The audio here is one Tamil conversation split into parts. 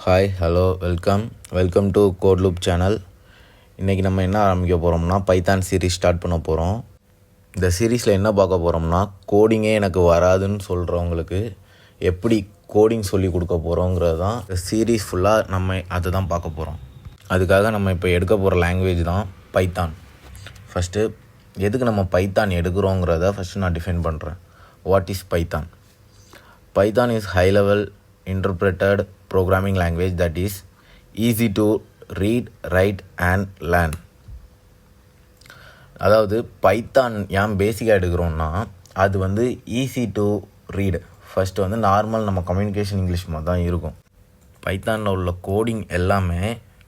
Hi hello welcome to code loop channel. இன்றைக்கி நம்ம என்ன ஆரம்பிக்க போகிறோம்னா பைத்தான் சீரீஸ் ஸ்டார்ட் பண்ண போகிறோம். இந்த சீரீஸில் என்ன பார்க்க போகிறோம்னா கோடிங்கே எனக்கு வராதுன்னு சொல்கிறவங்களுக்கு எப்படி கோடிங் சொல்லி கொடுக்க போகிறோங்கிறது தான் இந்த சீரீஸ் ஃபுல்லாக நம்ம அதை தான் பார்க்க போகிறோம். அதுக்காக நம்ம இப்போ எடுக்க போகிற லாங்குவேஜ் தான் பைத்தான். ஃபஸ்ட்டு எதுக்கு நம்ம பைத்தான் எடுக்கிறோங்கிறத ஃபஸ்ட்டு நான் டிஃபைன் பண்ணுறேன். What is Python? Python is high-level interpreted programming language that is easy to read, write and learn. அதாவது பைத்தான் ஏன் பேசிக்காக எடுக்கிறோன்னா அது easy to read. First normal நம்ம கம்யூனிகேஷன் இங்கிலீஷ் மாதிரி தான் இருக்கும். பைத்தானில் உள்ள கோடிங் எல்லாமே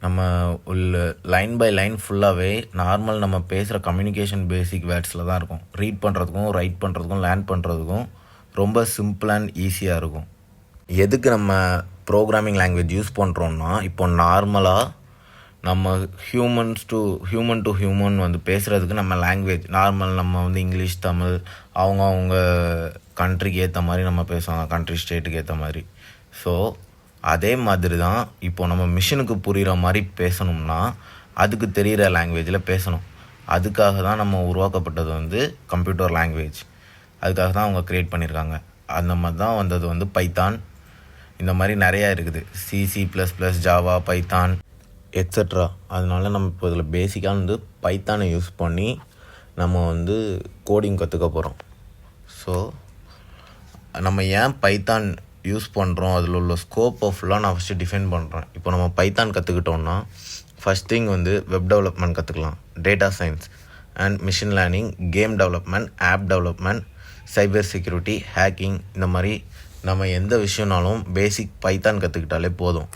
நம்ம உள்ள லைன் பை லைன் ஃபுல்லாகவே நார்மல் நம்ம பேசுகிற கம்யூனிகேஷன் பேசிக் வேர்ட்ஸில் தான் இருக்கும். ரீட் பண்ணுறதுக்கும் ரைட் பண்ணுறதுக்கும் லேர்ன் பண்ணுறதுக்கும் ரொம்ப சிம்பிள் அண்ட் ஈஸியாக இருக்கும். எதுக்கு நம்ம ப்ரோக்ராமிங் லாங்குவேஜ் யூஸ் பண்ணுறோன்னா இப்போ நார்மலாக நம்ம ஹியூமன் டு ஹியூமன் பேசுகிறதுக்கு நம்ம லாங்குவேஜ் நார்மல் நம்ம இங்கிலீஷ் தமிழ் அவங்க கண்ட்ரிக்கு ஏற்ற மாதிரி நம்ம பேசுவாங்க, கண்ட்ரி ஸ்டேட்டுக்கு ஏற்ற மாதிரி. ஸோ அதே மாதிரி தான் இப்போ நம்ம மிஷினுக்கு புரிகிற மாதிரி பேசணும்னா அதுக்கு தெரிகிற லாங்குவேஜில் பேசணும். அதுக்காக தான் நம்ம உருவாக்கப்பட்டது கம்ப்யூட்டர் லாங்குவேஜ். அதுக்காக தான் அவங்க க்ரியேட் பண்ணியிருக்காங்க. அந்த மாதிரி தான் வந்தது பைத்தான். இந்த மாதிரி நிறையா இருக்குது, C++, ஜாவா, பைத்தான் எக்ஸட்ரா. அதனால நம்ம இப்போ இதில் பேசிக்காக பைத்தானை யூஸ் பண்ணி நம்ம கோடிங் கற்றுக்க போகிறோம். ஸோ நம்ம ஏன் பைத்தான் யூஸ் பண்ணுறோம், அதில் உள்ள ஸ்கோப்பை ஃபுல்லாக நான் ஃபஸ்ட்டு டிஃபைன் பண்ணுறேன். இப்போ நம்ம பைத்தான் கற்றுக்கிட்டோம்னா ஃபஸ்ட் திங் வெப் டெவலப்மெண்ட் கற்றுக்கலாம், data science and machine learning, game development, app development, cyber security, hacking. இந்த மாதிரி நம்ம எந்த விஷயம்னாலும் பேசிக் பைத்தான் கற்றுக்கிட்டாலே போதும்.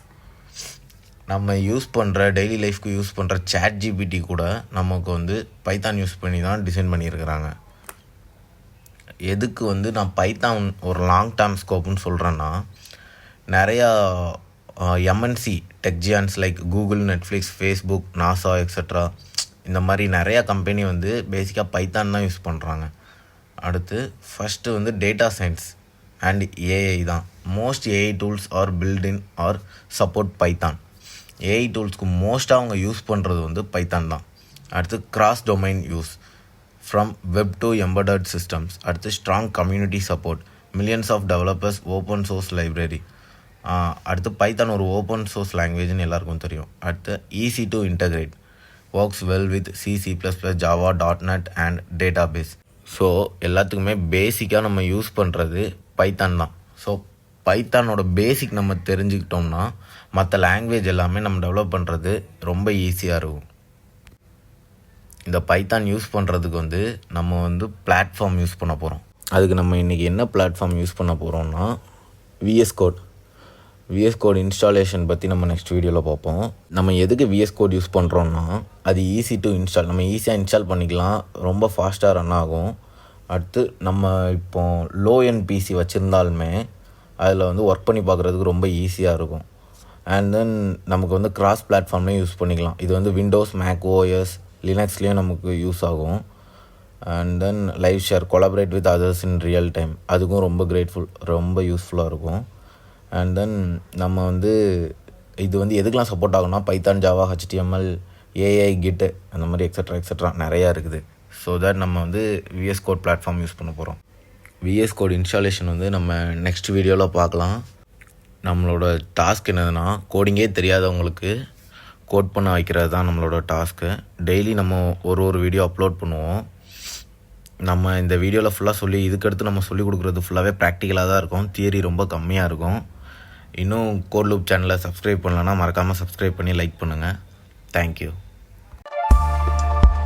நம்ம யூஸ் பண்ணுற டெய்லி லைஃப்க்கு யூஸ் பண்ணுற ChatGPT கூட நமக்கு பைத்தான் யூஸ் பண்ணி தான் டிசைன் பண்ணியிருக்கிறாங்க. எதுக்கு நான் பைத்தான் ஒரு லாங் டேர்ம் ஸ்கோப்புன்னு சொல்கிறேன்னா, நிறையா MNC tech giants like Google, Netflix, Facebook, NASA extra இந்த மாதிரி நிறையா கம்பெனி பேசிக்காக பைத்தான் தான் யூஸ் பண்ணுறாங்க. அடுத்து first data science and AI தான். Most AI tools are built in or support Python. AI டூல்ஸ்க்கு மோஸ்ட்டாக அவங்க யூஸ் பண்ணுறது பைத்தான் தான். அடுத்து cross domain use from web to embedded systems. அடுத்து strong community support, millions of developers, open source library. அடுத்து பைத்தான் ஒரு ஓப்பன் சோர்ஸ் லாங்குவேஜ்னு எல்லாருக்கும் தெரியும். அடுத்து easy to integrate, works well with C++, Java, .NET and database. So எல்லாத்துக்குமே பேசிக்காக நம்ம யூஸ் பண்ணுறது பைத்தான் தான். ஸோ பைத்தானோட பேசிக் நம்ம தெரிஞ்சுக்கிட்டோம்னா மற்ற லாங்குவேஜ் எல்லாமே நம்ம டெவலப் பண்ணுறது ரொம்ப ஈஸியாக இருக்கும். இந்த பைத்தான் யூஸ் பண்ணுறதுக்கு நம்ம பிளாட்ஃபார்ம் யூஸ் பண்ண போகிறோம். அதுக்கு நம்ம இன்றைக்கி என்ன பிளாட்ஃபார்ம் யூஸ் பண்ண போகிறோம்னா VS கோட் இன்ஸ்டாலேஷன் பற்றி நம்ம நெக்ஸ்ட் வீடியோவில் பார்ப்போம். நம்ம எதுக்கு VS கோட் யூஸ் பண்ணுறோன்னா அது ஈஸி டு இன்ஸ்டால், நம்ம ஈஸியாக இன்ஸ்டால் பண்ணிக்கலாம், ரொம்ப ஃபாஸ்ட்டாக ரன் ஆகும். அடுத்து நம்ம இப்போ லோ எண்ட் பிசி வச்சுருந்தாலுமே அதில் ஒர்க் பண்ணி பார்க்குறதுக்கு ரொம்ப ஈஸியாக இருக்கும். அண்ட் தென் நமக்கு கிராஸ் பிளாட்ஃபார்ம்லேயும் யூஸ் பண்ணிக்கலாம். இது விண்டோஸ், மேக் ஓஎஸ், லினக்ஸ்லேயும் நமக்கு யூஸ் ஆகும். And then live share, collaborate with others in real time, அதுக்கும் ரொம்ப யூஸ்ஃபுல்லாக இருக்கும். அண்ட் தென் நம்ம இது எதுக்கெலாம் சப்போர்ட் ஆகும்னா Python, Java, HTML, AI, Git அந்த மாதிரி எக்ஸட்ரா நிறையா இருக்குது. ஸோ தட் நம்ம VS கோட் பிளாட்ஃபார்ம் யூஸ் பண்ண போகிறோம். VS கோட் இன்ஸ்டாலேஷன் நம்ம நெக்ஸ்ட் வீடியோவில் பார்க்கலாம். நம்மளோட டாஸ்க் என்னதுன்னா கோடிங்கே தெரியாதவங்களுக்கு கோட் பண்ண வைக்கிறது தான் நம்மளோட டாஸ்க்கு. டெய்லி நம்ம ஒரு வீடியோ அப்லோட் பண்ணுவோம். நம்ம இந்த வீடியோவில் ஃபுல்லாக இதுக்கடுத்து நம்ம சொல்லிக் கொடுக்குறது ஃபுல்லாகவே ப்ராக்டிக்கலாக தான் இருக்கும், தியரி ரொம்ப கம்மியாக இருக்கும். இன்னும் கோட் லூப் சேனலை சப்ஸ்கிரைப் பண்ணலன்னா மறக்காமல் சப்ஸ்கிரைப் பண்ணி லைக் பண்ணுங்கள். தேங்க்யூ.